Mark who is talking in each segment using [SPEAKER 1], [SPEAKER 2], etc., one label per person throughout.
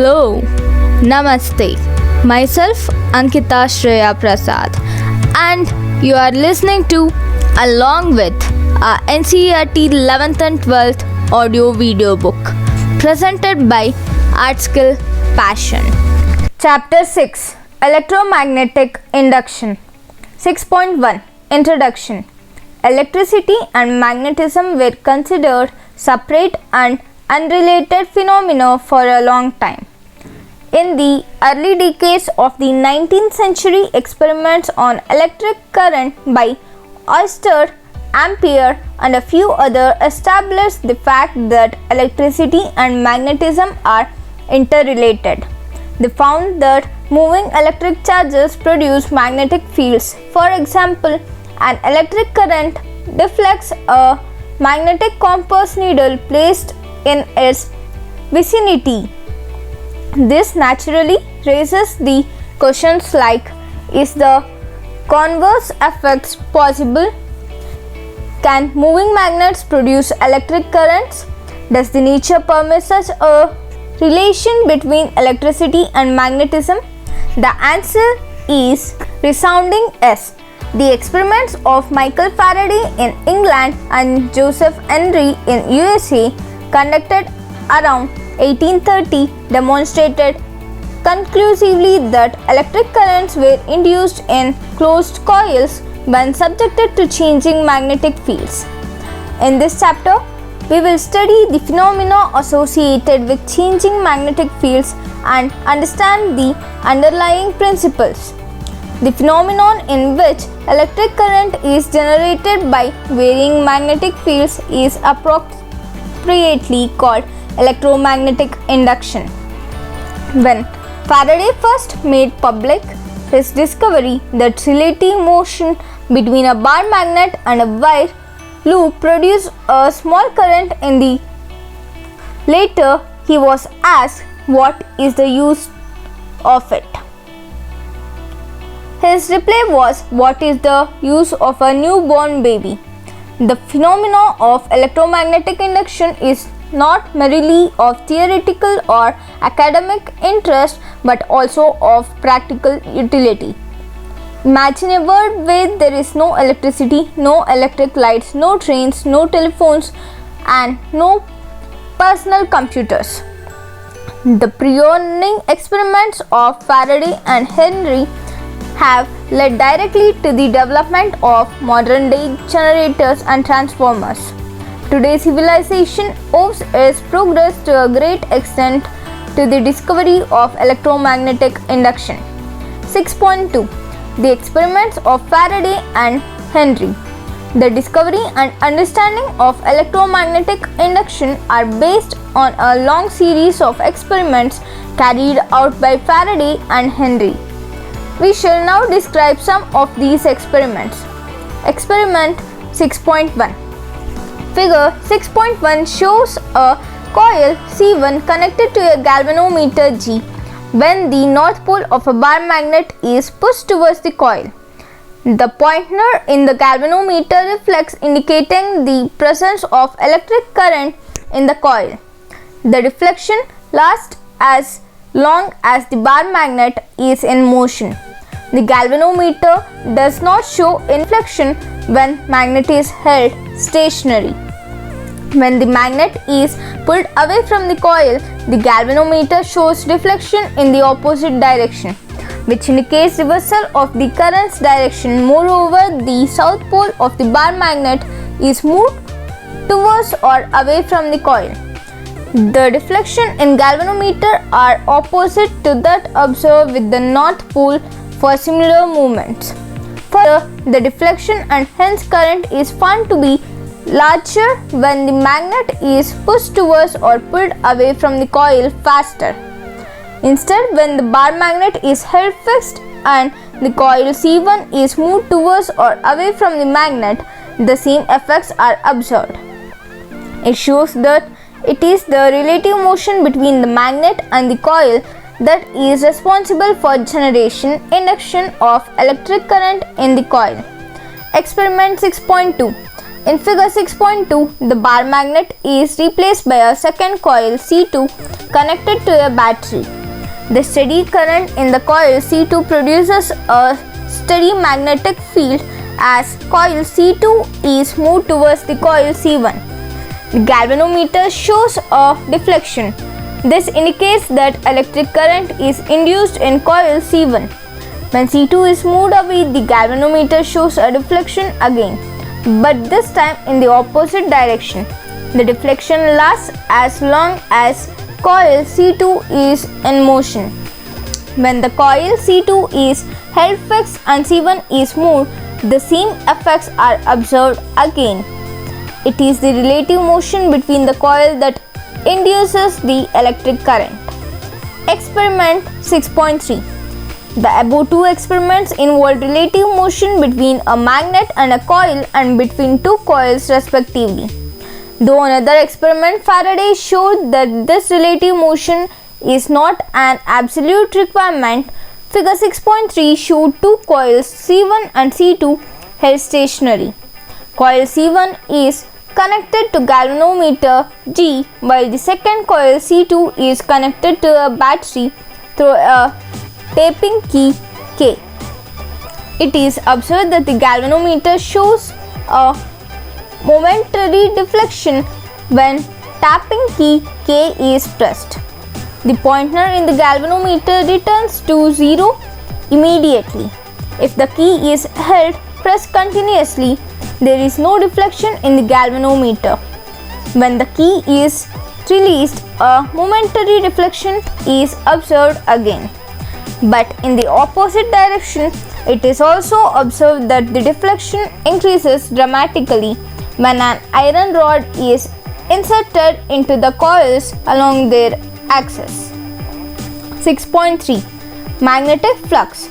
[SPEAKER 1] Hello, Namaste. Myself Ankita Shreya Prasad, and you are listening to along with our NCERT 11th and 12th audio video book presented by ART.SKILL.PASSION. Chapter-6 Electromagnetic Induction. 6.1 Introduction. Electricity and magnetism were considered separate and unrelated phenomena for a long time. In the early decades of the 19th century, experiments on electric current by Oyster, Ampere, and a few others established the fact that electricity and magnetism are interrelated. They found that moving electric charges produce magnetic fields. For example, an electric current deflects a magnetic compass needle placed in its vicinity. This naturally raises the questions like, is the converse effect possible? Can moving magnets produce electric currents? Does the nature permit such a relation between electricity and magnetism? The answer is resounding yes. The experiments of Michael Faraday in England and Joseph Henry in USA, conducted around 1830, demonstrated conclusively that electric currents were induced in closed coils when subjected to changing magnetic fields. In this chapter, we will study the phenomena associated with changing magnetic fields and understand the underlying principles. The phenomenon in which electric current is generated by varying magnetic fields is appropriately called electromagnetic induction. When Faraday first made public his discovery that relative motion between a bar magnet and a wire loop produced a small current in the later, he was asked what is the use of it. His reply was, what is the use of a newborn baby? The phenomenon of electromagnetic induction is not merely of theoretical or academic interest but also of practical utility. Imagine a world where there is no electricity, no electric lights, no trains, no telephones, and no personal computers. The pioneering experiments of Faraday and Henry have led directly to the development of modern-day generators and transformers. Today's civilization owes its progress to a great extent to the discovery of electromagnetic induction. 6.2 The experiments of Faraday and Henry. The discovery and understanding of electromagnetic induction are based on a long series of experiments carried out by Faraday and Henry. We shall now describe some of these experiments. Experiment 6.1. Figure 6.1 shows a coil C1 connected to a galvanometer G when the north pole of a bar magnet is pushed towards the coil. The pointer in the galvanometer reflects, indicating the presence of electric current in the coil. The deflection lasts as long as the bar magnet is in motion. The galvanometer does not show inflection when magnet is held stationary. When the magnet is pulled away from the coil, the galvanometer shows deflection in the opposite direction, which indicates reversal of the current's direction. Moreover, the south pole of the bar magnet is moved towards or away from the coil. The deflection in galvanometer are opposite to that observed with the north pole for similar movements. Further, the deflection and hence current is found to be larger when the magnet is pushed towards or pulled away from the coil faster. Instead, when the bar magnet is held fixed and the coil C1 is moved towards or away from the magnet, the same effects are observed. It shows that it is the relative motion between the magnet and the coil that is responsible for generation induction of electric current in the coil. Experiment 6.2. In figure 6.2, the bar magnet is replaced by a second coil C2 connected to a battery. The steady current in the coil C2 produces a steady magnetic field as coil C2 is moved towards the coil C1. The galvanometer shows a deflection. This indicates that electric current is induced in coil C1. When C2 is moved away, the galvanometer shows a deflection again, but this time in the opposite direction. The deflection lasts as long as coil C2 is in motion. When the coil C2 is held fixed and C1 is moved, the same effects are observed again. It is the relative motion between the coil that induces the electric current. Experiment 6.3. The above two experiments involve relative motion between a magnet and a coil and between two coils respectively. Though another experiment, Faraday showed that this relative motion is not an absolute requirement. Figure 6.3 showed two coils C1 and C2 held stationary. Coil C1 is connected to galvanometer G while the second coil C2 is connected to a battery through a tapping key K. It is observed that the galvanometer shows a momentary deflection when tapping key K is pressed. The pointer in the galvanometer returns to 0 immediately. If the key is held pressed continuously, there is no deflection in the galvanometer. When the key is released, a momentary deflection is observed again. But in the opposite direction, it is also observed that the deflection increases dramatically when an iron rod is inserted into the coils along their axis. 6.3. Magnetic Flux.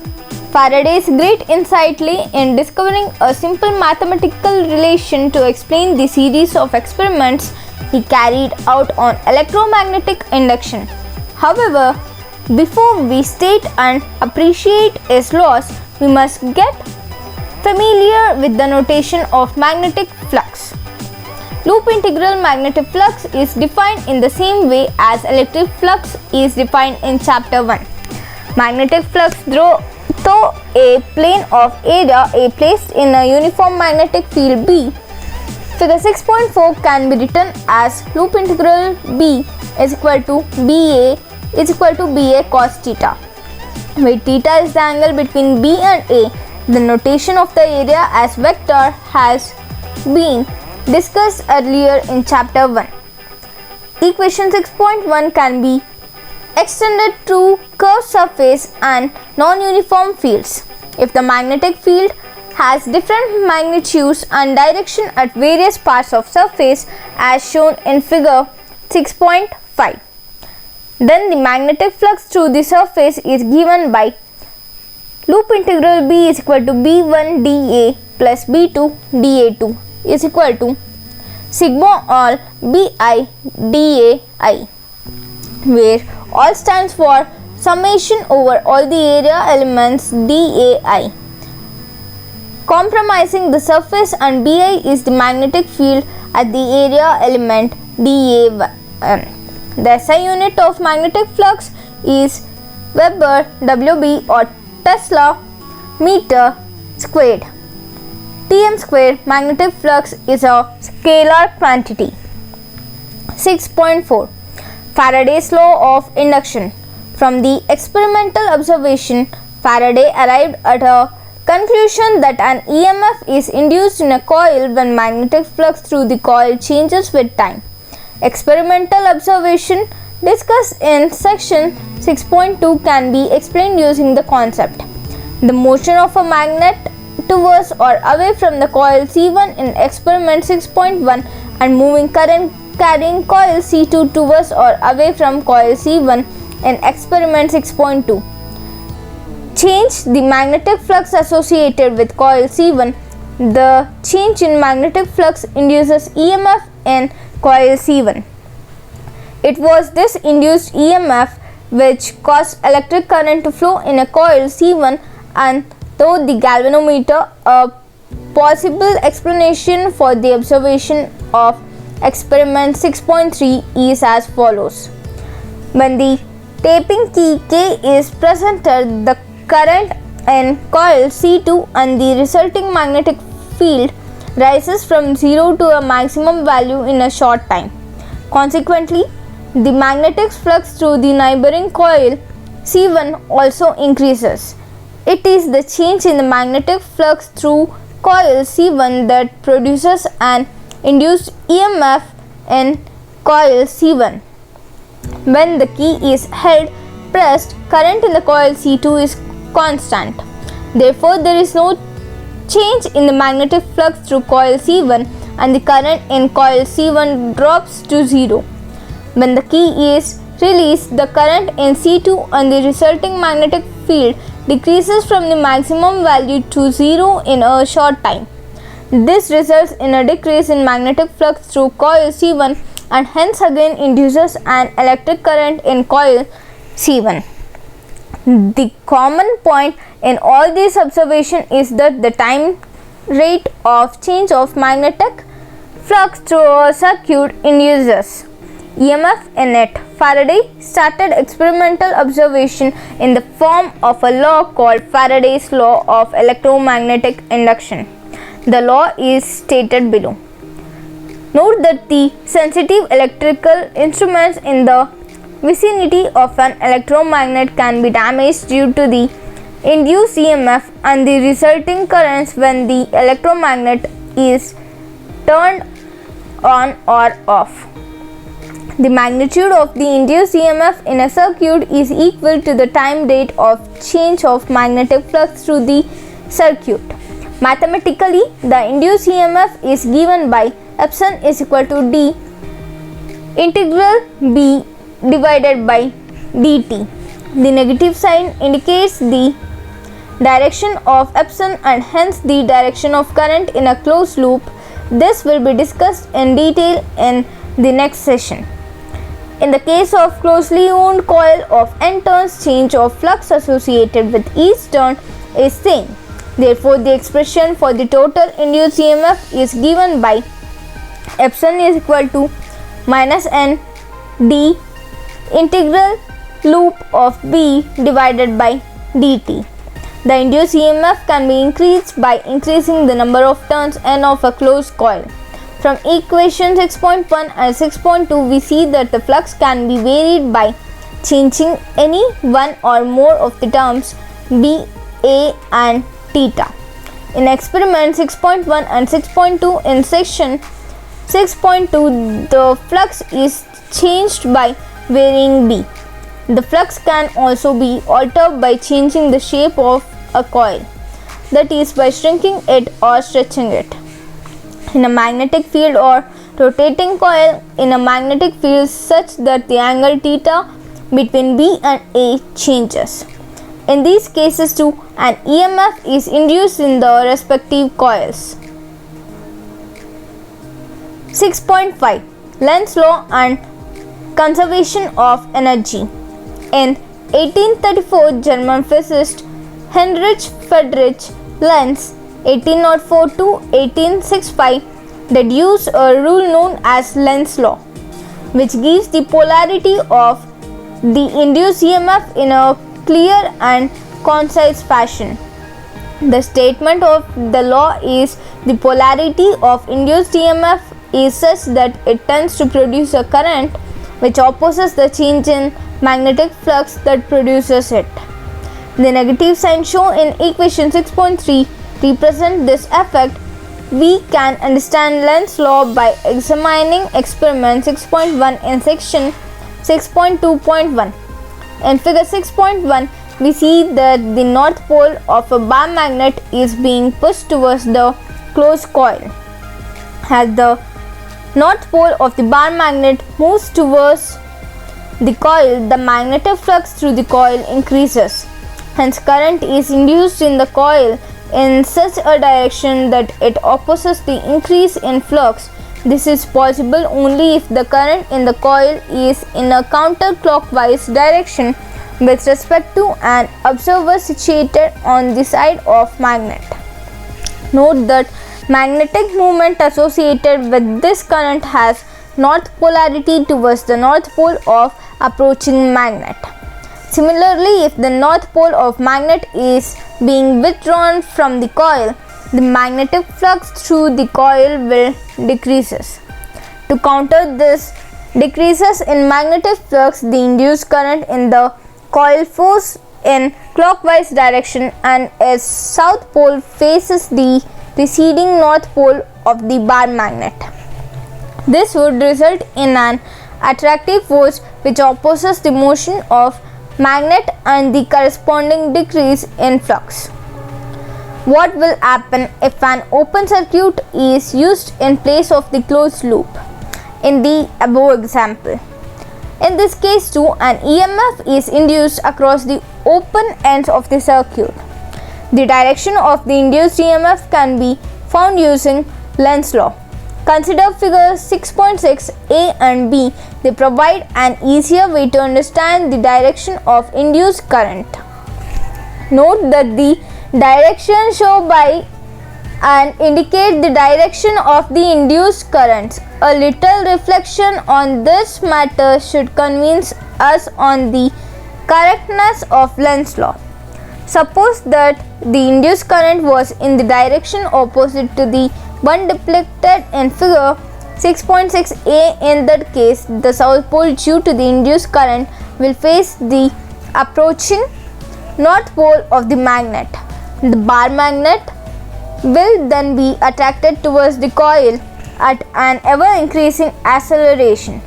[SPEAKER 1] Faraday's great insight lay in discovering a simple mathematical relation to explain the series of experiments he carried out on electromagnetic induction. However, before we state and appreciate its laws, we must get familiar with the notation of magnetic flux. Loop integral magnetic flux is defined in the same way as electric flux is defined in Chapter 1. Magnetic flux through a plane of area A placed in a uniform magnetic field B. Figure 6.4 can be written as loop integral B is equal to BA cos theta, where theta is the angle between B and A. The notation of the area as vector has been discussed earlier in Chapter 1. Equation 6.1 can be extended to curved surface and non-uniform fields. If the magnetic field has different magnitudes and direction at various parts of surface as shown in figure 6.5, then the magnetic flux through the surface is given by loop integral B is equal to B1 dA plus B2 dA2 is equal to sigma all Bi dAi, where all stands for summation over all the area elements dAi. Comprising the surface and Bi is the magnetic field at the area element dA1. The SI unit of magnetic flux is Weber WB or Tesla meter squared. Tm squared magnetic flux is a scalar quantity. 6.4. Faraday's law of induction. From the experimental observation, Faraday arrived at a conclusion that an EMF is induced in a coil when magnetic flux through the coil changes with time. Experimental observation discussed in section 6.2 can be explained using the concept. The motion of a magnet towards or away from the coil C1 in experiment 6.1 and moving current carrying coil C2 towards or away from coil C1 in experiment 6.2. Change the magnetic flux associated with coil C1. The change in magnetic flux induces EMF in coil C1. It was this induced EMF which caused electric current to flow in a coil C1, and though the galvanometer, a possible explanation for the observation of experiment 6.3 is as follows. When the tapping key K is presented, the current in coil C2 and the resulting magnetic field rises from 0 to a maximum value in a short time. Consequently, the magnetic flux through the neighboring coil C1 also increases. It is the change in the magnetic flux through coil C1 that produces an induced EMF in coil C1. When the key is held pressed, current in the coil C2 is constant. Therefore, there is no change in the magnetic flux through coil C1 and the current in coil C1 drops to 0. When the key is released, the current in C2 and the resulting magnetic field decreases from the maximum value to 0 in a short time. This results in a decrease in magnetic flux through coil C1 and hence again induces an electric current in coil C1. The common point in all these observations is that the time rate of change of magnetic flux through a circuit induces EMF in it. Faraday started experimental observation in the form of a law called Faraday's law of electromagnetic induction. The law is stated below. Note that the sensitive electrical instruments in the vicinity of an electromagnet can be damaged due to the induced EMF and the resulting currents when the electromagnet is turned on or off. The magnitude of the induced EMF in a circuit is equal to the time rate of change of magnetic flux through the circuit. Mathematically, the induced EMF is given by epsilon is equal to d integral B divided by dt. The negative sign indicates the direction of epsilon and hence the direction of current in a closed loop. This will be discussed in detail in the next session. In the case of closely wound coil of n turns, change of flux associated with each turn is same. Therefore, the expression for the total induced EMF is given by epsilon is equal to minus n d integral loop of B divided by dt. The induced EMF can be increased by increasing the number of turns n of a closed coil. From equation 6.1 and 6.2, we see that the flux can be varied by changing any one or more of the terms B, A and theta. In experiment 6.1 and 6.2 in section 6.2, the flux is changed by varying B. The flux can also be altered by changing the shape of a coil, that is by shrinking it or stretching it. In a magnetic field or rotating coil, in a magnetic field such that the angle theta between B and A changes. In these cases too, an EMF is induced in the respective coils. 6.5 Lenz's law and conservation of energy. In 1834, German physicist Heinrich Friedrich Lenz 1804 to 1865 deduced a rule known as Lenz's law, which gives the polarity of the induced EMF in a clear and concise fashion. The statement of the law is the polarity of induced EMF is such that it tends to produce a current which opposes the change in magnetic flux that produces it. The negative sign shown in equation 6.3 represent this effect. We can understand Lenz's law by examining experiment 6.1 in section 6.2.1. In figure 6.1, we see that the north pole of a bar magnet is being pushed towards the closed coil. As the north pole of the bar magnet moves towards the coil, the magnetic flux through the coil increases. Hence, current is induced in the coil in such a direction that it opposes the increase in flux. This is possible only if the current in the coil is in a counterclockwise direction with respect to an observer situated on the side of magnet. Note that magnetic movement associated with this current has north polarity towards the north pole of approaching magnet. Similarly, if the north pole of magnet is being withdrawn from the coil, the magnetic flux through the coil will decreases. To counter this decreases in magnetic flux, the induced current in the coil flows in clockwise direction and its south pole faces the receding north pole of the bar magnet. This would result in an attractive force which opposes the motion of magnet and the corresponding decrease in flux. What will happen if an open circuit is used in place of the closed loop in the above example? In this case too, an EMF is induced across the open ends of the circuit. The direction of the induced EMF can be found using Lenz's law. Consider figure 6.6 A and B. They provide an easier way to understand the direction of induced current. Note that the direction shown by and indicate the direction of the induced currents. A little reflection on this matter should convince us on the correctness of Lenz's law. Suppose that the induced current was in the direction opposite to the one depicted in figure 6.6a. In that case, the south pole due to the induced current will face the approaching north pole of the magnet. The bar magnet will then be attracted towards the coil at an ever increasing acceleration.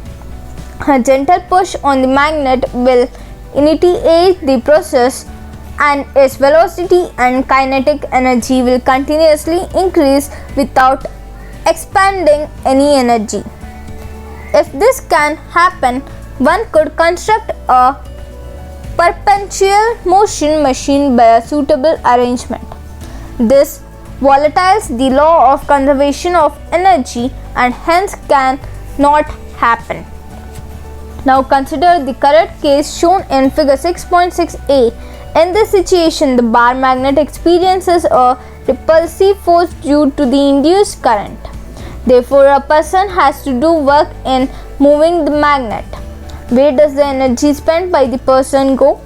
[SPEAKER 1] A gentle push on the magnet will initiate the process, and its velocity and kinetic energy will continuously increase without expending any energy. If this can happen, one could construct a perpetual motion machine by a suitable arrangement. This violates the law of conservation of energy and hence can not happen. Now consider the correct case shown in figure 6.6a. In this situation, the bar magnet experiences a repulsive force due to the induced current. Therefore, a person has to do work in moving the magnet. Where does the energy spent by the person go?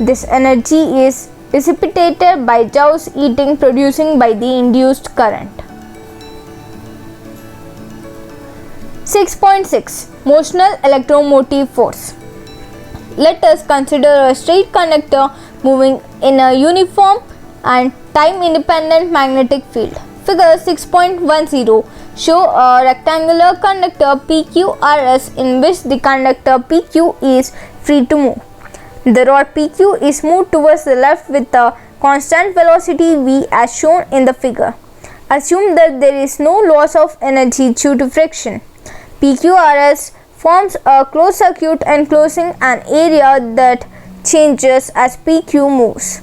[SPEAKER 1] This energy is dissipated by Joule's heating producing by the induced current. 6.6 Motional electromotive force. Let us consider a straight conductor moving in a uniform and time independent magnetic field. Figure 6.10 show a rectangular conductor PQRS in which the conductor PQ is free to move. The rod PQ is moved towards the left with a constant velocity v as shown in the figure. Assume that there is no loss of energy due to friction. PQRS forms a closed circuit enclosing an area that changes as PQ moves.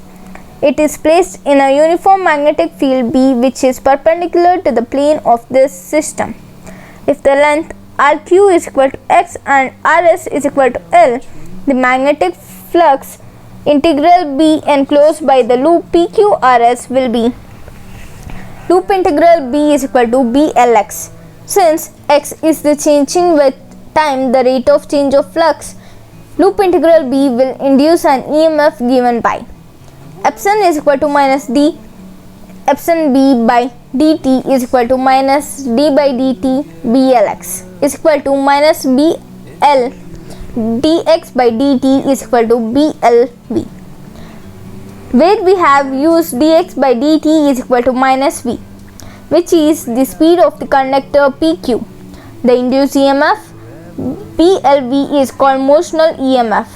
[SPEAKER 1] It is placed in a uniform magnetic field B which is perpendicular to the plane of this system. If the length RQ is equal to X and RS is equal to L, the magnetic flux integral B enclosed by the loop PQRS will be loop integral B is equal to BLX. Since X is the changing with time the rate of change of flux, loop integral B will induce an EMF given by epsilon is equal to minus D epsilon B by dt is equal to minus D by dt BLX is equal to minus BL dx by dt is equal to BLV, where we have used dx by dt is equal to minus V, which is the speed of the conductor PQ. The induced EMF BLV is called motional EMF.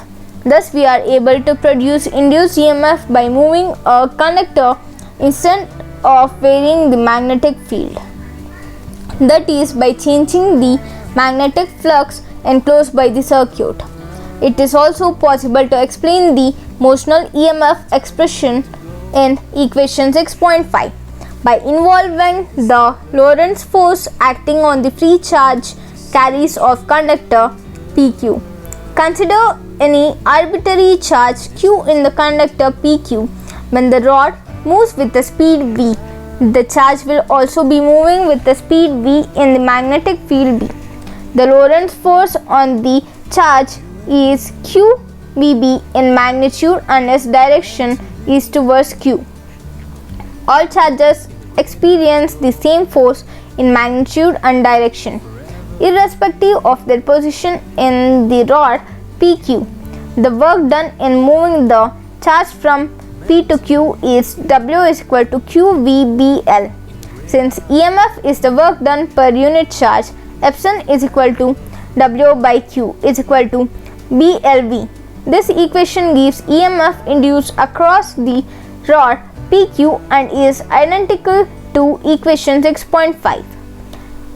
[SPEAKER 1] Thus, we are able to produce induced EMF by moving a conductor instead of varying the magnetic field. That is, by changing the magnetic flux enclosed by the circuit. It is also possible to explain the motional EMF expression in equation 6.5 by involving the Lorentz force acting on the free charge carriers of conductor PQ. Consider any arbitrary charge Q in the conductor PQ. When the rod moves with the speed V, the charge will also be moving with the speed V in the magnetic field B. The Lorentz force on the charge is Q Vb in magnitude and its direction is towards Q. All charges experience the same force in magnitude and direction, irrespective of their position in the rod PQ. The work done in moving the charge from P to Q is W is equal to QVBL. Since EMF is the work done per unit charge, epsilon is equal to W by Q is equal to BLV. This equation gives EMF induced across the rod PQ and is identical to equation 6.5.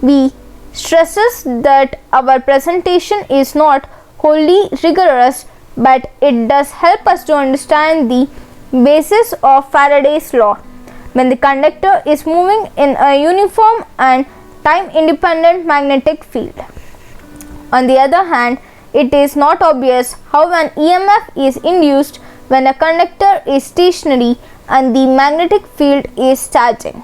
[SPEAKER 1] We stresses that our presentation is not wholly rigorous, but it does help us to understand the basis of Faraday's law. When the conductor is moving in a uniform and time-independent magnetic field. On the other hand, it is not obvious how an EMF is induced when a conductor is stationary and the magnetic field is charging.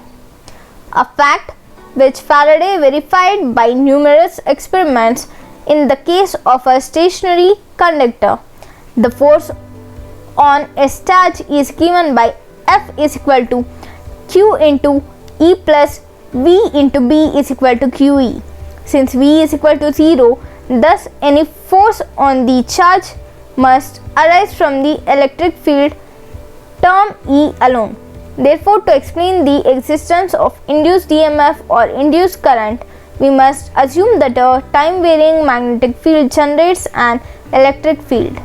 [SPEAKER 1] A fact which Faraday verified by numerous experiments in the case of a stationary conductor. The force on a charge is given by F is equal to Q into E plus V into B is equal to QE. Since V is equal to 0, thus any force on the charge must arise from the electric field term E alone. Therefore, to explain the existence of induced EMF or induced current, we must assume that a time-varying magnetic field generates an electric field.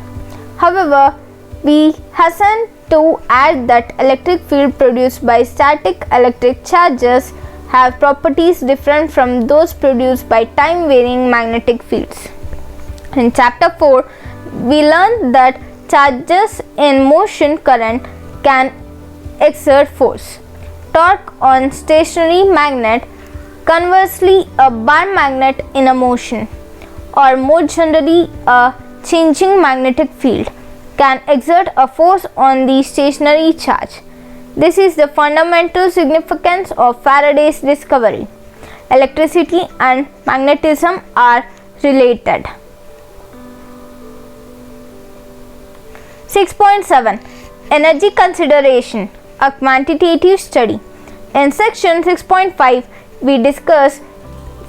[SPEAKER 1] However, we hasten to add that electric field produced by static electric charges have properties different from those produced by time-varying magnetic fields. In Chapter 4, we learned that charges in motion current can exert force, torque on stationary magnet, conversely a bar magnet in a motion, or more generally a changing magnetic field, can exert a force on the stationary charge. This is the fundamental significance of Faraday's discovery. Electricity and magnetism are related. 6.7 Energy consideration, a quantitative study. In section 6.5, we discuss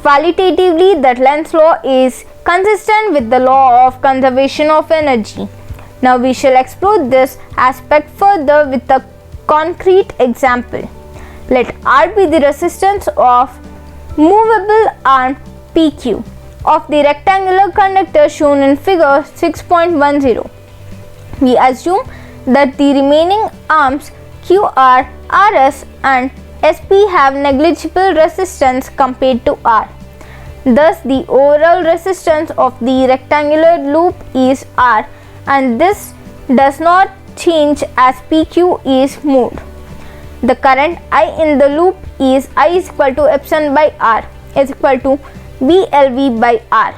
[SPEAKER 1] qualitatively that Lenz's law is consistent with the law of conservation of energy. Now we shall explore this aspect further with a concrete example. Let R be the resistance of movable arm PQ of the rectangular conductor shown in figure 6.10. We assume that the remaining arms QR, RS and SP have negligible resistance compared to R. Thus, the overall resistance of the rectangular loop is R, and this does not change as PQ is moved. The current I in the loop is I is equal to epsilon by R is equal to BLV by R.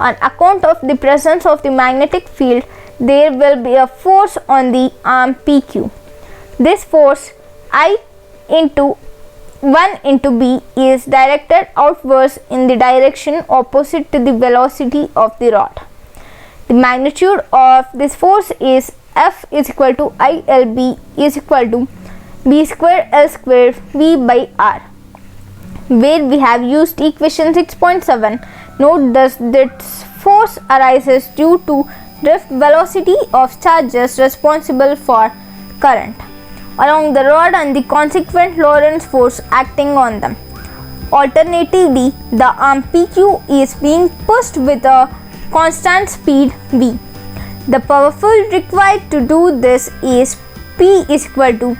[SPEAKER 1] On account of the presence of the magnetic field, there will be a force on the arm PQ. This force I into 1 into B is directed outwards in the direction opposite to the velocity of the rod. The magnitude of this force is F is equal to ILB is equal to B square L square V by R. Where we have used equation 6.7, note thus that force arises due to drift velocity of charges responsible for current along the rod and the consequent Lorentz force acting on them. Alternatively, the arm PQ is being pushed with a constant speed V. The power field required to do this is P is equal to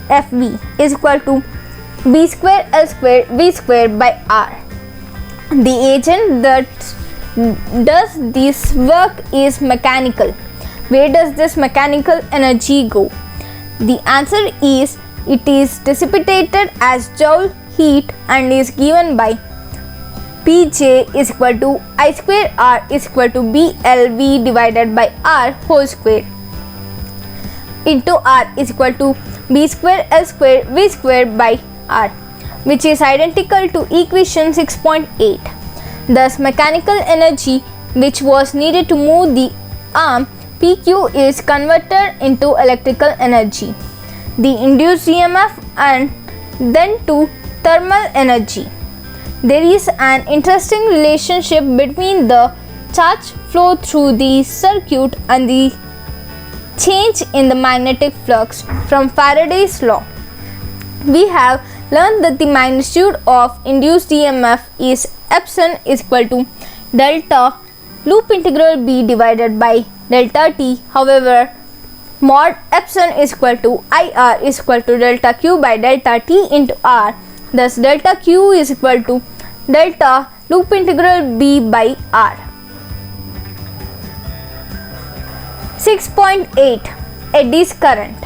[SPEAKER 1] FV is equal to B square L square V square by R. The agent that does this work is mechanical. Where does this mechanical energy go? The answer is it is dissipated as Joule heat and is given by Pj is equal to I square R is equal to BLV divided by R whole square into R is equal to B square L square V square by R, which is identical to equation 6.8. Thus, mechanical energy which was needed to move the arm PQ is converted into electrical energy, the induced EMF, and then to thermal energy. There is an interesting relationship between the charge flow through the circuit and the change in the magnetic flux from Faraday's law. We have learned that the magnitude of induced EMF is epsilon is equal to delta loop integral B divided by delta T. However, mod epsilon is equal to IR is equal to delta Q by delta T into R. Thus, delta Q is equal to delta loop integral B by R. 6.8 Eddy's current.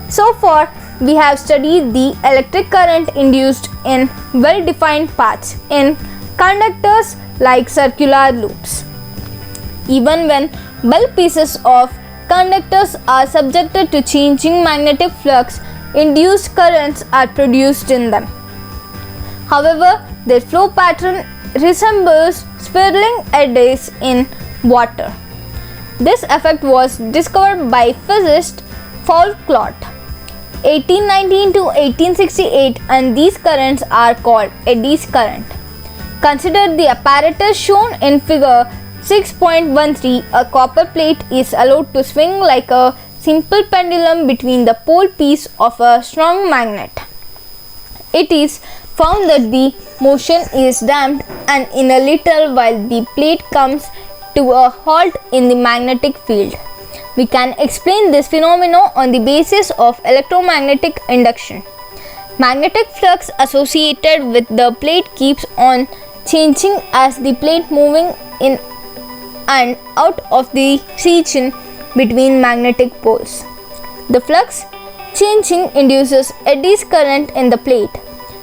[SPEAKER 1] So far, we have studied the electric current induced in well-defined paths in conductors like circular loops. Even when bulk pieces of conductors are subjected to changing magnetic flux, induced currents are produced in them. However, their flow pattern resembles swirling eddies in water. This effect was discovered by physicist Foucault 1819 to 1868, and these currents are called Eddy's current. Consider the apparatus shown in figure 6.13. A copper plate is allowed to swing like a simple pendulum between the pole piece of a strong magnet. It is found that the motion is damped, and in a little while the plate comes to a halt in the magnetic field. We can explain this phenomenon on the basis of electromagnetic induction. Magnetic flux associated with the plate keeps on changing as the plate moving in and out of the region between magnetic poles. The flux changing induces Eddy's current in the plate.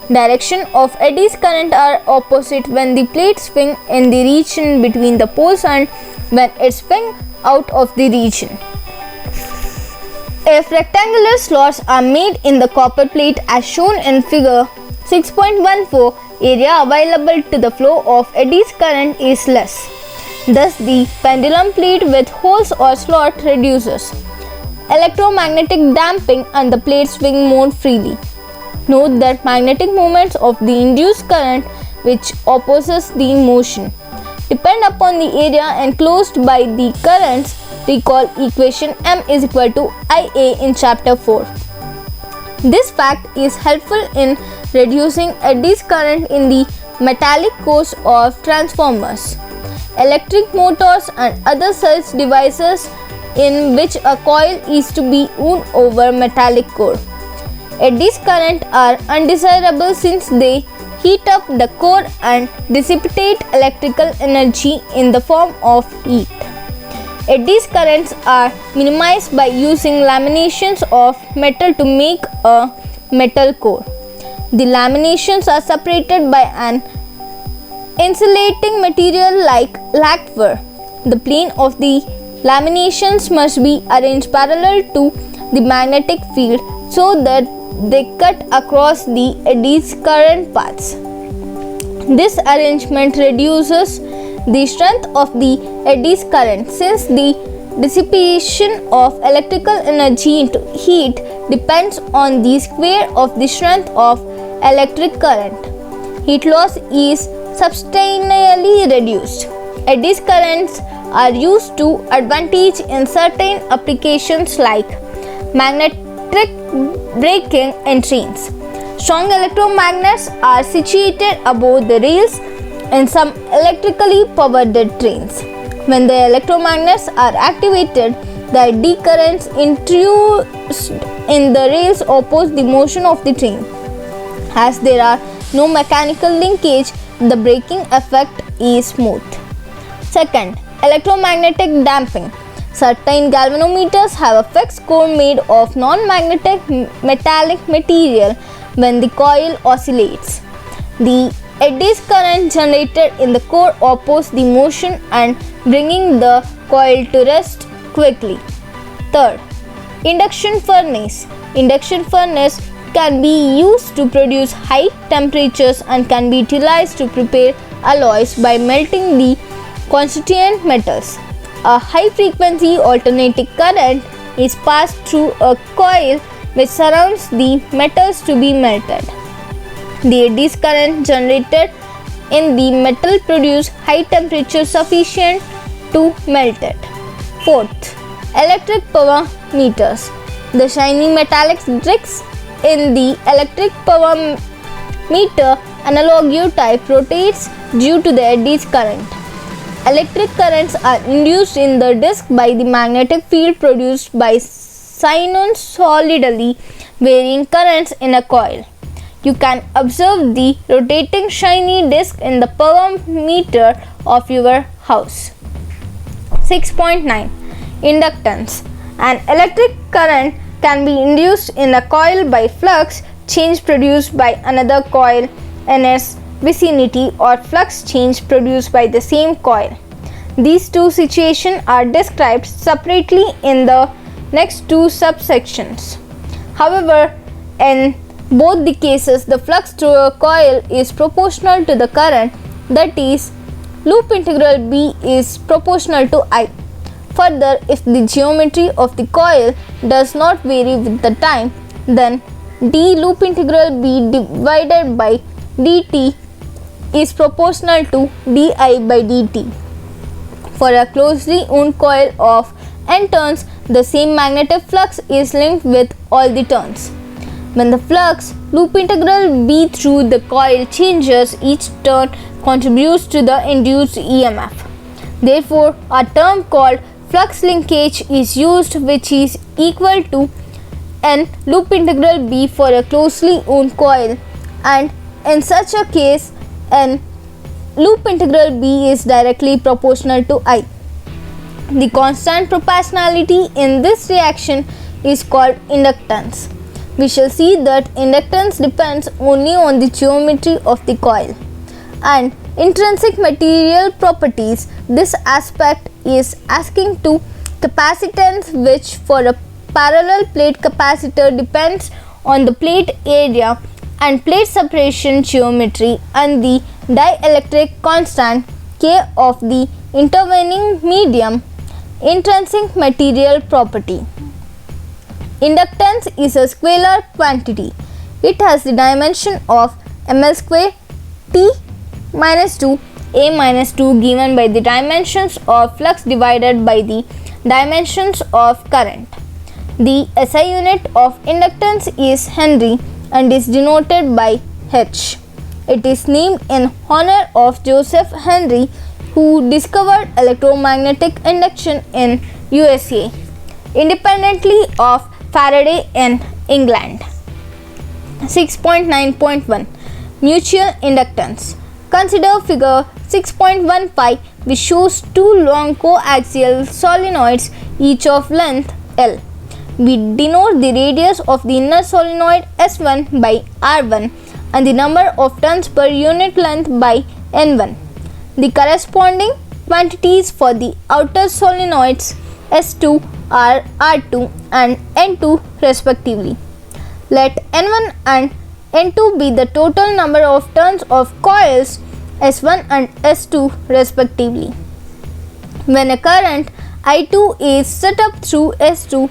[SPEAKER 1] Direction of Eddy's current are opposite when the plate swing in the region between the poles and when it swing out of the region. If rectangular slots are made in the copper plate as shown in figure 6.14, area available to the flow of Eddy's current is less. Thus, the pendulum plate with holes or slot reduces electromagnetic damping and the plate swing more freely. Note that magnetic moments of the induced current, which opposes the motion, depend upon the area enclosed by the currents. Recall equation M is equal to IA in Chapter 4. This fact is helpful in reducing Eddy's current in the metallic cores of transformers, electric motors, and other such devices in which a coil is to be wound over metallic core. Eddy's current are undesirable since they heat up the core and dissipate electrical energy in the form of heat. Eddy's currents are minimized by using laminations of metal to make a metal core. The laminations are separated by an insulating material like lacquer. The plane of the laminations must be arranged parallel to the magnetic field so that they cut across the Eddy's current paths. This arrangement reduces the strength of the Eddy's current since the dissipation of electrical energy into heat depends on the square of the strength of electric current. Heat loss is substantially reduced. Eddy's currents are used to advantage in certain applications like magnetic braking in trains. Strong electromagnets are situated above the rails in some electrically powered trains. When the electromagnets are activated, the eddy currents introduced in the rails oppose the motion of the train. As there are no mechanical linkage, the braking effect is smooth. Second, electromagnetic damping. Certain galvanometers have a fixed core made of non-magnetic metallic material. When the coil oscillates, the Eddy's current generated in the core oppose the motion and bringing the coil to rest quickly. Third, induction furnace. Induction furnace can be used to produce high temperatures and can be utilized to prepare alloys by melting the constituent metals. A high frequency alternating current is passed through a coil which surrounds the metals to be melted. The eddies current generated in the metal produce high temperature sufficient to melt it. Fourth, electric power meters. The shiny metallic discs in the electric power meter analog type rotates due to the eddies current. Electric currents are induced in the disc by the magnetic field produced by sinusoidally varying currents in a coil. You can observe the rotating shiny disc in the power meter of your house. 6.9 Inductance. An electric current can be induced in a coil by flux change produced by another coil in its vicinity or flux change produced by the same coil. These two situations are described separately in the next two subsections. However, in both the cases, the flux through a coil is proportional to the current, that is, loop integral B is proportional to I. Further, if the geometry of the coil does not vary with the time, then d loop integral B divided by dt is proportional to di by dt. For a closely wound coil of n turns, the same magnetic flux is linked with all the turns. When the flux loop integral B through the coil changes, each turn contributes to the induced EMF. Therefore, a term called flux linkage is used, which is equal to n loop integral B for a closely wound coil, and in such a case n loop integral B is directly proportional to I. The constant proportionality in this reaction is called inductance. We shall see that inductance depends only on the geometry of the coil and intrinsic material properties. This aspect is asking to capacitance, which for a parallel plate capacitor depends on the plate area and plate separation geometry and the dielectric constant K of the intervening medium. Intrinsic material property. Inductance is a scalar quantity. It has the dimension of ml square T minus 2 A minus 2 given by the dimensions of flux divided by the dimensions of current. The SI unit of inductance is Henry and is denoted by H. It is named in honor of Joseph Henry, who discovered electromagnetic induction in USA, independently of Faraday in England. 6.9.1 Mutual inductance. Consider figure 6.15, which shows two long coaxial solenoids, each of length L. We denote the radius of the inner solenoid S1 by R1 and the number of turns per unit length by N1. The corresponding quantities for the outer solenoids S2 are R2 and N2 respectively. Let N1 and N2 be the total number of turns of coils S1 and S2 respectively. When a current I2 is set up through S2,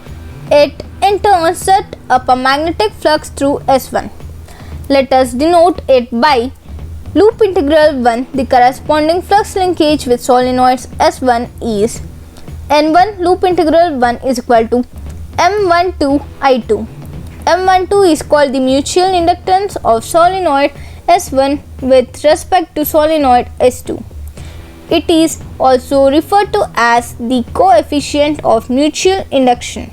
[SPEAKER 1] it in turn set up a magnetic flux through S1. Let us denote it by loop integral 1. The corresponding flux linkage with solenoids S1 is N1 loop integral 1 is equal to M12 I2. M12 is called the mutual inductance of solenoid S1 with respect to solenoid S2. It is also referred to as the coefficient of mutual induction.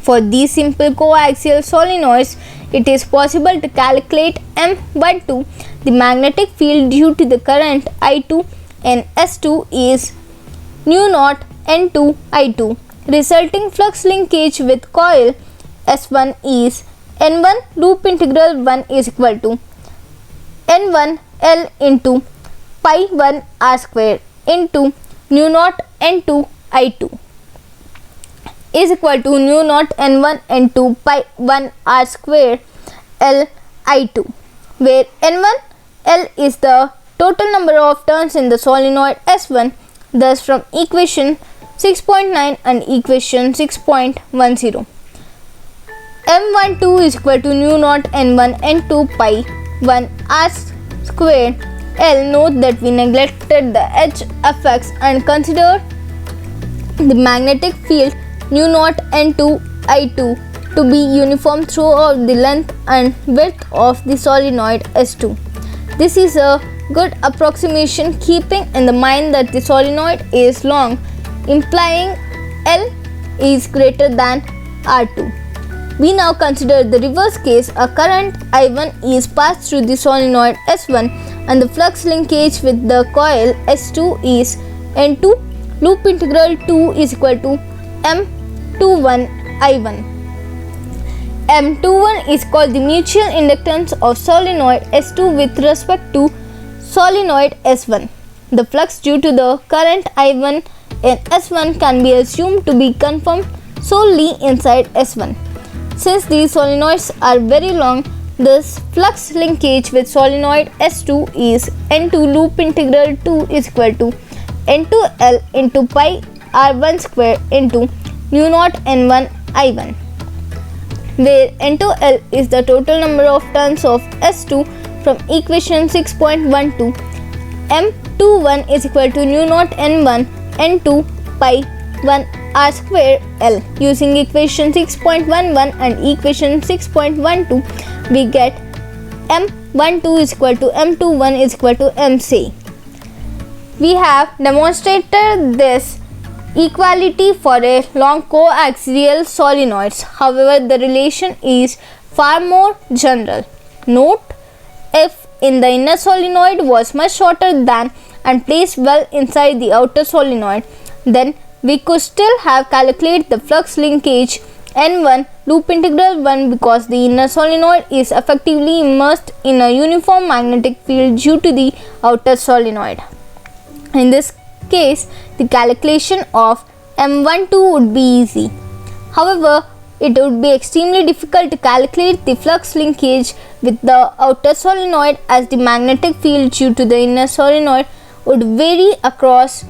[SPEAKER 1] For these simple coaxial solenoids, it is possible to calculate M12. The magnetic field due to the current I2 in S2 is nu naught N2 I2. Resulting flux linkage with coil S1 is N1 loop integral 1 is equal to N1 L into pi 1 R square into nu naught N2 I2 is equal to nu naught N1 N2 pi 1 R square L I2, where N1 L is the total number of turns in the solenoid S1. Thus from equation 6.9 and equation 6.10, M12 is equal to nu naught N1 N2 pi 1 R squared L. Note that we neglected the HFX and considered the magnetic field nu naught N2 I2 to be uniform throughout the length and width of the solenoid S2. This is a good approximation, keeping in the mind that the solenoid is long, implying L is greater than R2. We now consider the reverse case. A current I1 is passed through the solenoid S1 and the flux linkage with the coil S2 is N2. Loop integral 2 is equal to M21 I1. M21 is called the mutual inductance of solenoid S2 with respect to solenoid S1. The flux due to the current I1 in S1 can be assumed to be conformed solely inside S1. Since these solenoids are very long, this flux linkage with solenoid S2 is N2. Loop integral 2 is equal to N2L into pi R1 square into nu naught N1 I1, where N2L is the total number of turns of S2. From equation 6.12, M21 is equal to nu naught N1 N2 pi 1 R square L. Using equation 6.11 and equation 6.12, we get M12 is equal to M21 is equal to MC. We have demonstrated this equality for a long coaxial solenoids. However, the relation is far more general. Note, if in the inner solenoid was much shorter than and placed well inside the outer solenoid, then we could still have calculated the flux linkage N1 loop integral 1 because the inner solenoid is effectively immersed in a uniform magnetic field due to the outer solenoid. In this case, the calculation of M12 would be easy. However, it would be extremely difficult to calculate the flux linkage with the outer solenoid, as the magnetic field due to the inner solenoid would vary across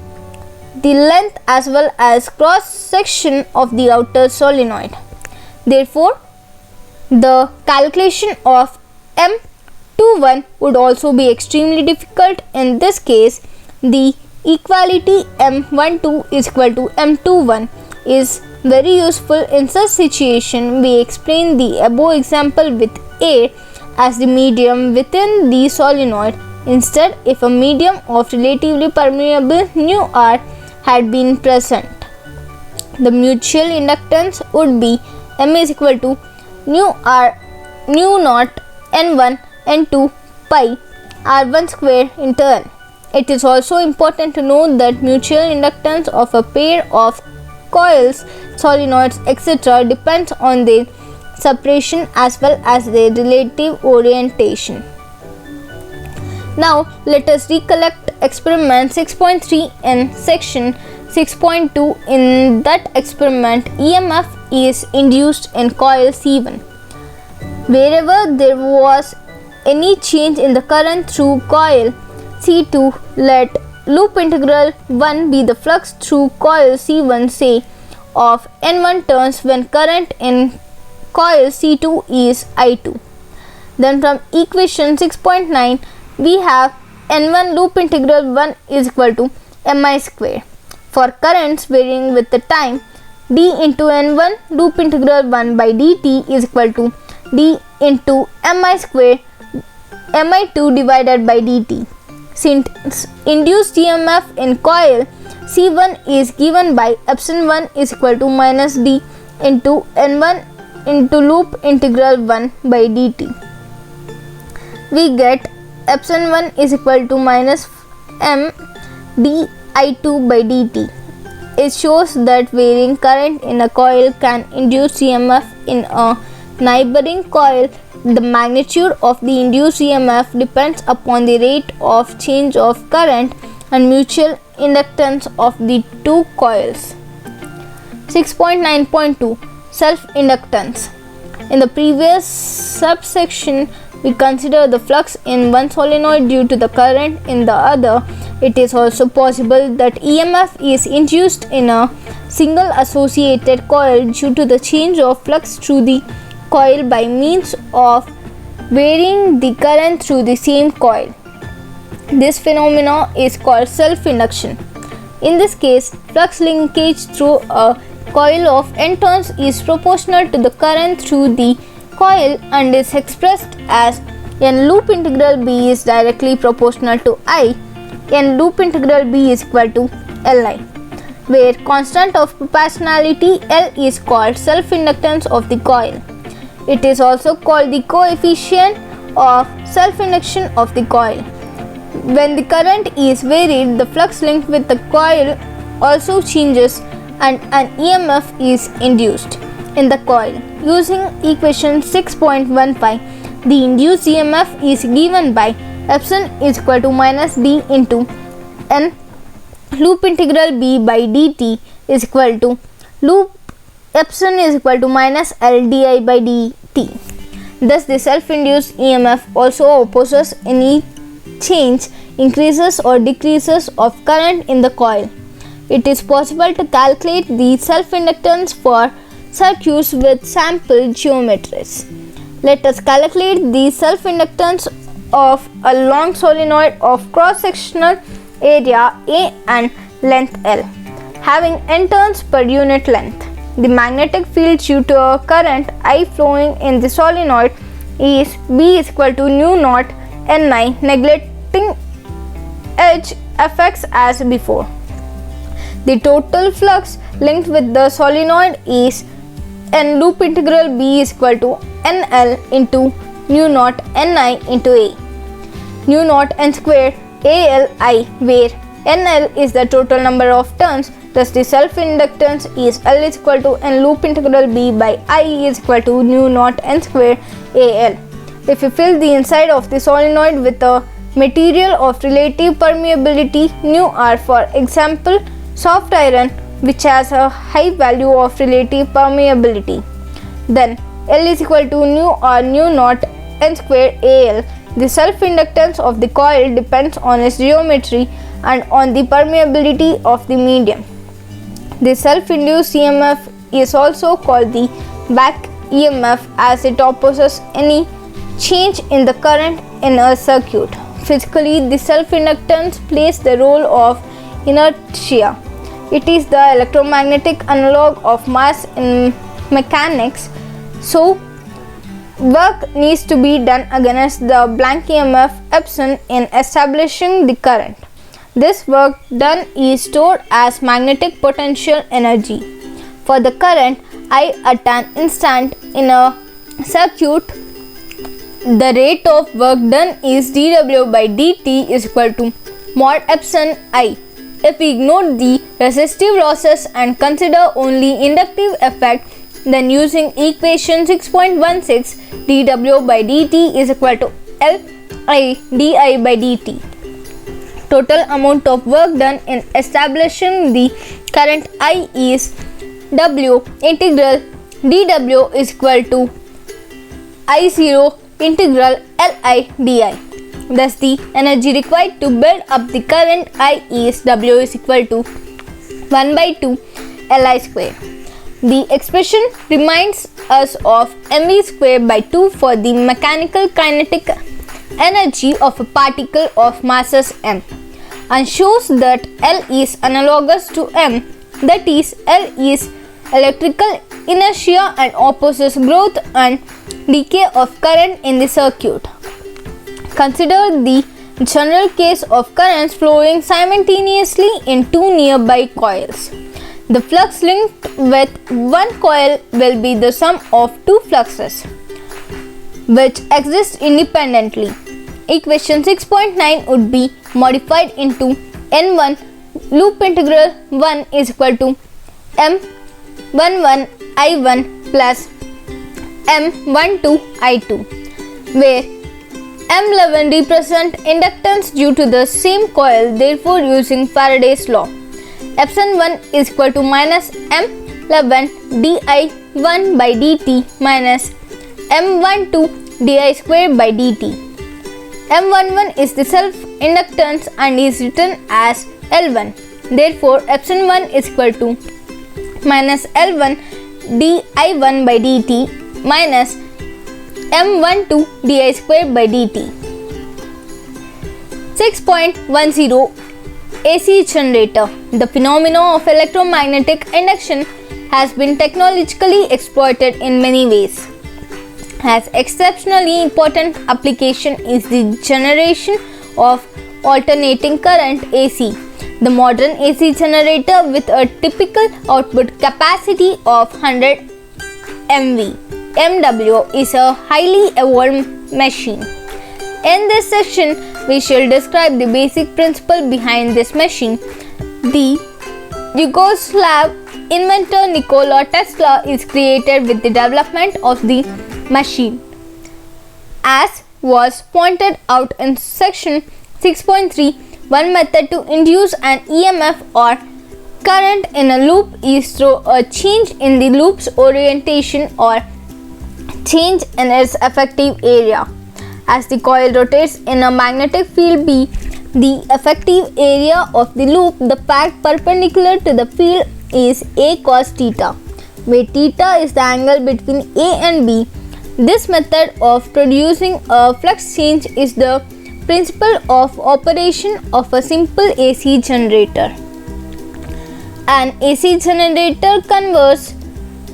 [SPEAKER 1] the length as well as cross section of the outer solenoid. Therefore, the calculation of M21 would also be extremely difficult. In this case, the equality M12 is equal to M21 is very useful. In such situation, we explain the above example with A as the medium within the solenoid. Instead, if a medium of relatively permeable nu R had been present, the mutual inductance would be M is equal to nu naught N1 N2 pi R1 square into L. It is also important to note that mutual inductance of a pair of coils, solenoids, etc. depends on their separation as well as their relative orientation. Now let us recollect experiment 6.3 in section 6.2. In that experiment, EMF is induced in coil C1. Wherever there was any change in the current through coil C2, let loop integral 1 be the flux through coil C1, say of N1 turns when current in coil C2 is I2. Then from equation 6.9, we have N1 loop integral 1 is equal to Mi square. For currents varying with the time, d into N1 loop integral 1 by dt is equal to d into Mi square Mi2 divided by dt. Since induced EMF in coil C1 is given by epsilon 1 is equal to minus d into N1 into loop integral 1 by dt, we get epsilon 1 is equal to minus m di2 by dt. It shows that varying current in a coil can induce EMF in a neighboring coil. The magnitude of the induced EMF depends upon the rate of change of current and mutual inductance of the two coils. 6.9.2 Self-Inductance. In the previous subsection, we consider the flux in one solenoid due to the current in the other, it is also possible that EMF is induced in a single associated coil due to the change of flux through the coil by means of varying the current through the same coil. This phenomenon is called self-induction. In this case, flux linkage through a coil of N turns is proportional to the current through the coil and is expressed as N loop integral B is directly proportional to I. N loop integral B is equal to Li, where constant of proportionality L is called self-inductance of the coil. It is also called the coefficient of self-induction of the coil. When the current is varied, the flux linked with the coil also changes and an EMF is induced in the coil. Using equation 6.15, the induced EMF is given by epsilon is equal to minus d into N loop integral B by dt is equal to loop epsilon is equal to minus L di by dt. Thus, the self-induced EMF also opposes any change, increases or decreases of current in the coil. It is possible to calculate the self-inductance for circuits with sample geometries. Let us calculate the self-inductance of a long solenoid of cross-sectional area A and length L, having N turns per unit length. The magnetic field due to a current I flowing in the solenoid is B is equal to nu naught Ni, neglecting H Fx as before. The total flux linked with the solenoid is N loop integral B is equal to NL into nu naught Ni into A, nu naught N squared ALI, where NL is the total number of turns. Thus, the self-inductance is L is equal to N loop integral B by I is equal to nu naught N squared AL. If you fill the inside of the solenoid with a material of relative permeability nu R, for example soft iron, which has a high value of relative permeability, then L is equal to nu or nu naught N squared AL. The self-inductance of the coil depends on its geometry and on the permeability of the medium. The self-induced EMF is also called the back EMF as it opposes any change in the current in a circuit. Physically, the self-inductance plays the role of inertia. It is the electromagnetic analog of mass in mechanics, so work needs to be done against the blank EMF epsilon in establishing the current. This work done is stored as magnetic potential energy. For the current I at an instant in a circuit, the rate of work done is dW by dt is equal to mod epsilon I. If we ignore the resistive losses and consider only inductive effect, then using equation 6.16, dW by dt is equal to Li di by dt. Total amount of work done in establishing the current I is W integral dW is equal to I0 integral Li di. Thus, the energy required to build up the current I is W is equal to 1 by 2 Li square. The expression reminds us of mv square by 2 for the mechanical kinetic energy of a particle of masses m, and shows that L is analogous to m, that is, L is electrical inertia and opposes growth and decay of current in the circuit. Consider the general case of currents flowing simultaneously in two nearby coils. The flux linked with one coil will be the sum of two fluxes which exist independently. Equation 6.9 would be modified into N1 loop integral 1 is equal to M11 I1 plus M12 I2, where M11 represent inductance due to the same coil. Therefore, using Faraday's law, epsilon 1 is equal to minus M11 di1 by dt minus M12 di square by dt. M11 is the self-inductance and is written as L1. Therefore, epsilon 1 is equal to minus L1 di1 by dt minus M12 di square by dt. 6.10 AC generator. The phenomenon of electromagnetic induction has been technologically exploited in many ways. As exceptionally important application is the generation of alternating current AC. The modern AC generator with a typical output capacity of 100 MW is a highly evolved machine. In this section, we shall describe the basic principle behind this machine. The Yugoslav inventor Nikola Tesla is created with the development of the machine. As was pointed out in section 6.3, one method to induce an EMF or current in a loop is through a change in the loop's orientation or change in its effective area. As the coil rotates in a magnetic field B, the effective area of the loop, the path perpendicular to the field, is A cos theta, where theta is the angle between A and B. This method of producing a flux change is the principle of operation of a simple AC generator. An AC generator converts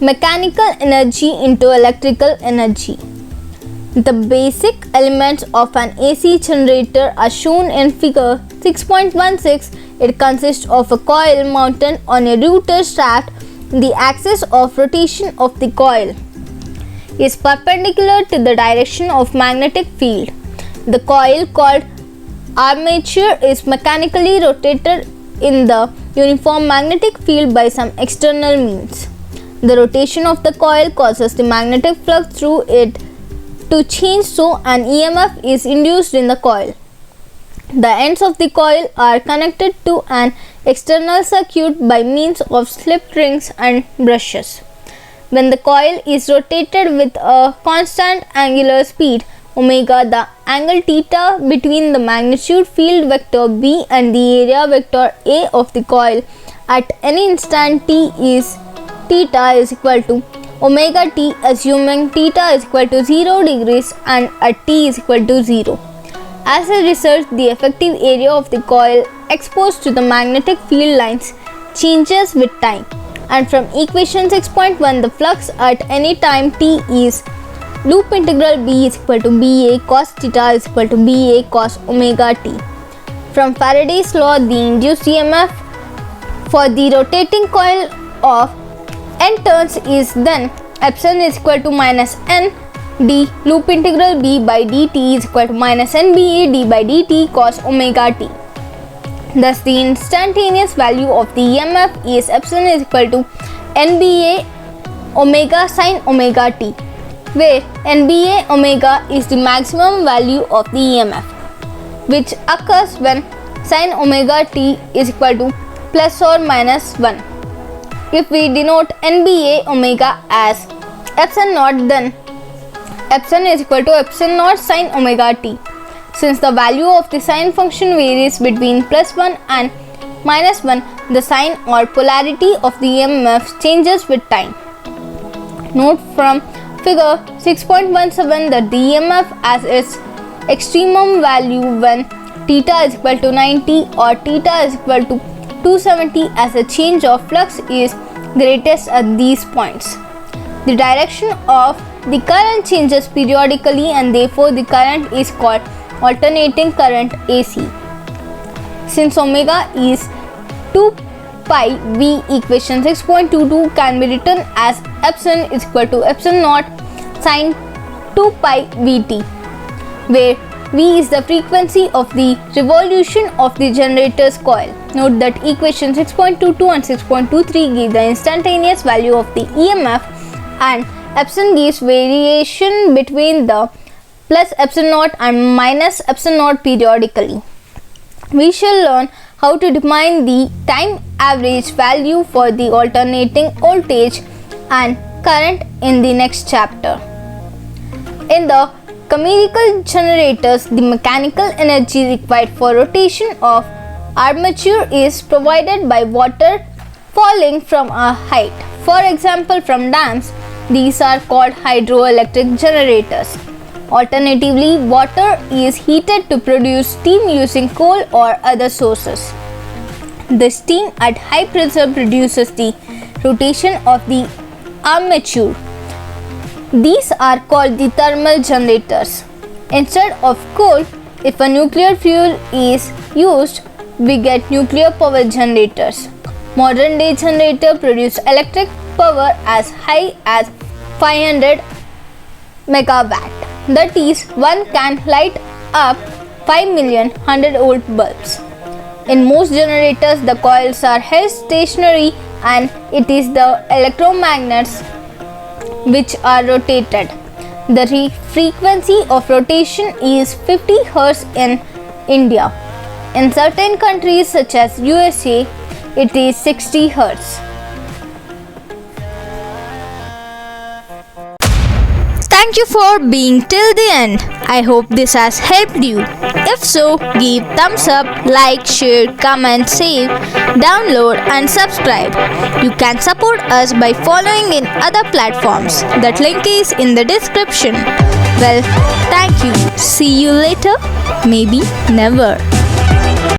[SPEAKER 1] mechanical energy into electrical energy. The basic elements of an AC generator are shown in figure 6.16. It consists of a coil mounted on a rotor shaft. The axis of rotation of the coil is perpendicular to the direction of magnetic field. The coil, called armature, is mechanically rotated in the uniform magnetic field by some external means. The rotation of the coil causes the magnetic flux through it to change, so an EMF is induced in the coil. The ends of the coil are connected to an external circuit by means of slip rings and brushes. When the coil is rotated with a constant angular speed omega, the angle theta between the magnitude field vector B and the area vector A of the coil at any instant t is theta is equal to omega t, assuming theta is equal to 0 degrees and at t is equal to 0. As a result, the effective area of the coil exposed to the magnetic field lines changes with time. And from equation 6.1, the flux at any time t is loop integral B is equal to BA cos theta is equal to BA cos omega t. From Faraday's law, the induced EMF for the rotating coil of n turns is then epsilon is equal to minus n d loop integral B by dt is equal to minus nBA d by dt cos omega t. Thus, the instantaneous value of the EMF is epsilon is equal to nBA omega sin omega t, where nBA omega is the maximum value of the EMF, which occurs when sin omega t is equal to plus or minus 1. If we denote nBA omega as epsilon naught, then epsilon is equal to epsilon naught sin omega t. Since the value of the sine function varies between plus 1 and minus 1, the sign or polarity of the EMF changes with time. Note from figure 6.17 that the EMF as its extremum value when theta is equal to 90 or theta is equal to 270 as a change of flux is greatest at these points. The direction of the current changes periodically and therefore the current is called alternating current AC. Since omega is 2 pi V, equation 6.22 can be written as epsilon is equal to epsilon naught sin 2 pi Vt, where V is the frequency of the revolution of the generator's coil. Note that equation 6.22 and 6.23 give the instantaneous value of the EMF and epsilon gives variation between the plus epsilon naught and minus epsilon naught periodically. We shall learn how to determine the time average value for the alternating voltage and current in the next chapter. In the chemical generators, the mechanical energy required for rotation of armature is provided by water falling from a height. For example, from dams, these are called hydroelectric generators. Alternatively, water is heated to produce steam using coal or other sources. The steam at high pressure produces the rotation of the armature. These are called the thermal generators. Instead of coal, if a nuclear fuel is used, we get nuclear power generators. Modern day generators produce electric power as high as 500 megawatt. That is, one can light up 5 million 100-volt bulbs. In most generators, the coils are held stationary and it is the electromagnets which are rotated. The frequency of rotation is 50 Hz in India. In certain countries such as USA, it is 60 Hz. Thank you for being till the end. I hope this has helped you. If so, give thumbs up, like, share, comment, save, download and subscribe. You can support us by following in other platforms. That link is in the description. Well, thank you. See you later. Maybe never.